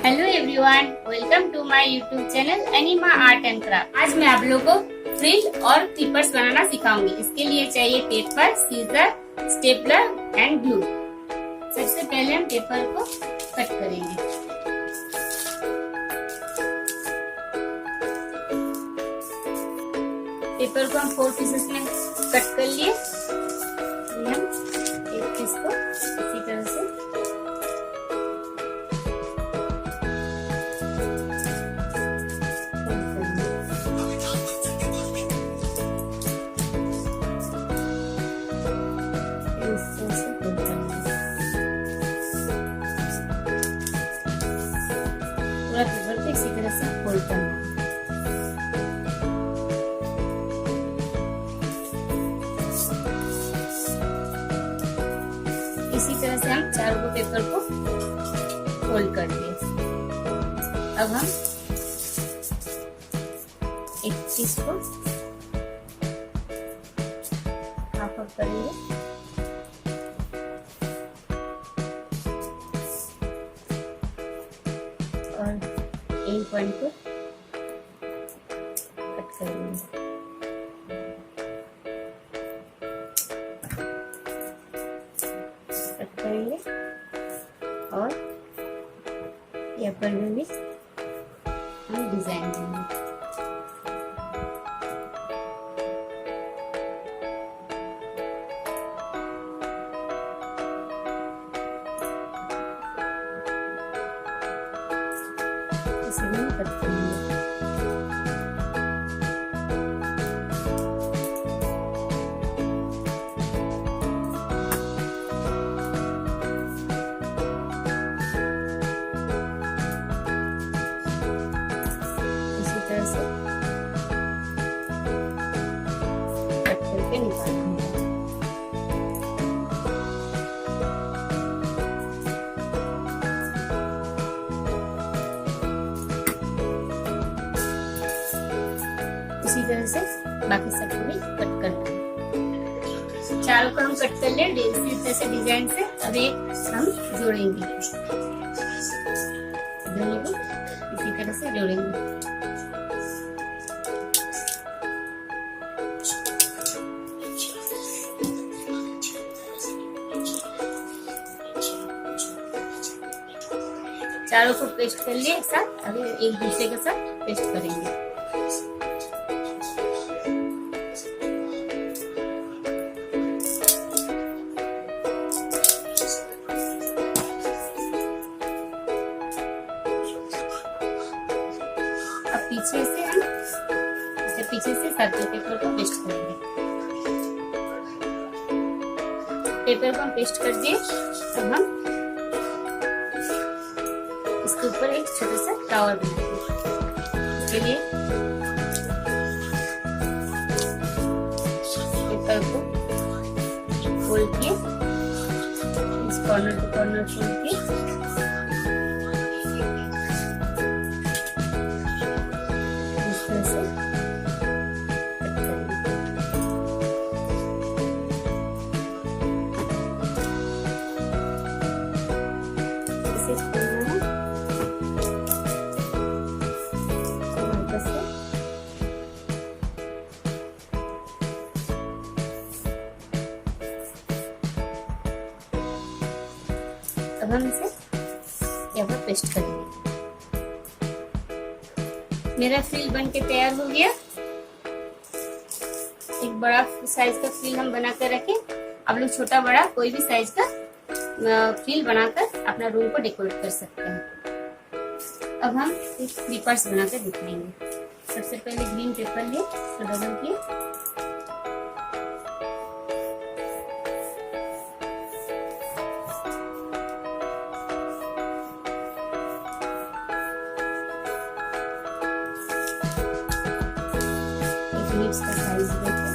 Hello everyone, welcome to my YouTube channel Anima art and craft. आज मैं आप लोगों को फ्रिल और क्रीपर्स बनाना सिखाऊंगी। इसके लिए चाहिए paper, scissor, stapler and glue. सबसे पहले हम पेपर को कट करेंगे। पेपर को हम 4 पीसेस में कट कर लिए। हम एक पीस को इसी तरह से पूरा पेपर को इसी तरह से फोल्ड करना है। इसी तरह से हम चारों को पेपर को फोल्ड कर दिए। अब हम एक पीस को हाफ ऑफ करेंगे और एक पॉइंट को कट करेंगे। कट करेंगे और यहाँ पर भी हम डिजाइन देंगे। इसे भी कट करेंगे। इसी तरह से कट करके निकालेंगे। इसी तरह से बाकी सबको भी कट करना है। चारों को हम कट कर ले इसी तरह से डिजाइन से। अब एक हम जोड़ेंगे, दोनों को इसी तरह से जोड़ेंगे। चारों को पेस्ट कर लिए एक साथ। अब एक दूसरे के साथ पेस्ट करेंगे। पीछे से हम पीछे से सर्कल पेपर को पेस्ट करेंगे। पेपर को हम पेस्ट कर दिए। अब हम इसके ऊपर एक छोटा सा टावर बनाएंगे। इसके लिए पेपर को फोल्ड किए, इस कॉर्नर टू कॉर्नर फोल्ड किए। अब हम इसे यहाँ पर पेस्ट करेंगे। मेरा फ्रिल बन के तैयार हो गया। एक बड़ा साइज का फ्रिल हम बना कर रखें। आप लोग छोटा बड़ा कोई भी साइज का फ्रिल बनाकर अपना रूम को डेकोरेट कर सकते हैं। अब हम एक क्रीपर्स बनाकर दिखाएंगे। सबसे पहले ग्रीन पेपर लिए, उसको डबल किए, इसका साइज देखें।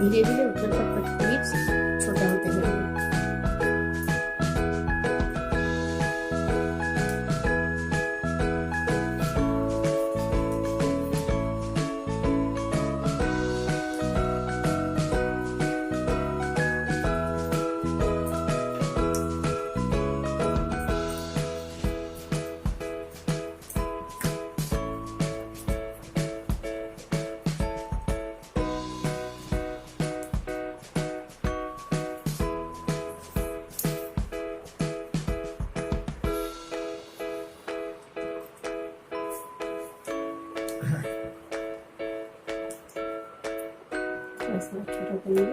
धीरे धीरे ऊपर का क्लिप्स छोटा होता जाएगा। ऐसा छोटा करेंगे।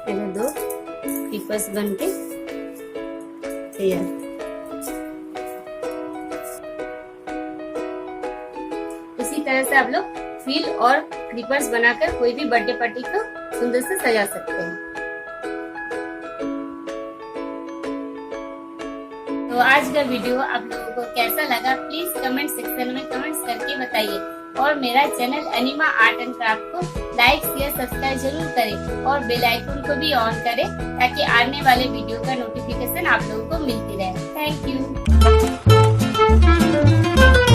पहले 2 क्रीपर्स बन के तैयार। इसी तरह से आप लोग फ्रिल और क्रीपर्स बनाकर कोई भी बर्थडे पार्टी को सुंदर से सजा सकते हैं। तो आज का वीडियो आप लोगों को कैसा लगा प्लीज कमेंट सेक्शन में कमेंट्स करके बताइए, और मेरा channel Anima art and craft को लाइक शेयर सब्सक्राइब जरूर करें और बेल आइकन को भी ऑन करें ताकि आने वाले वीडियो का नोटिफिकेशन आप लोगों को मिलती रहे। Thank you.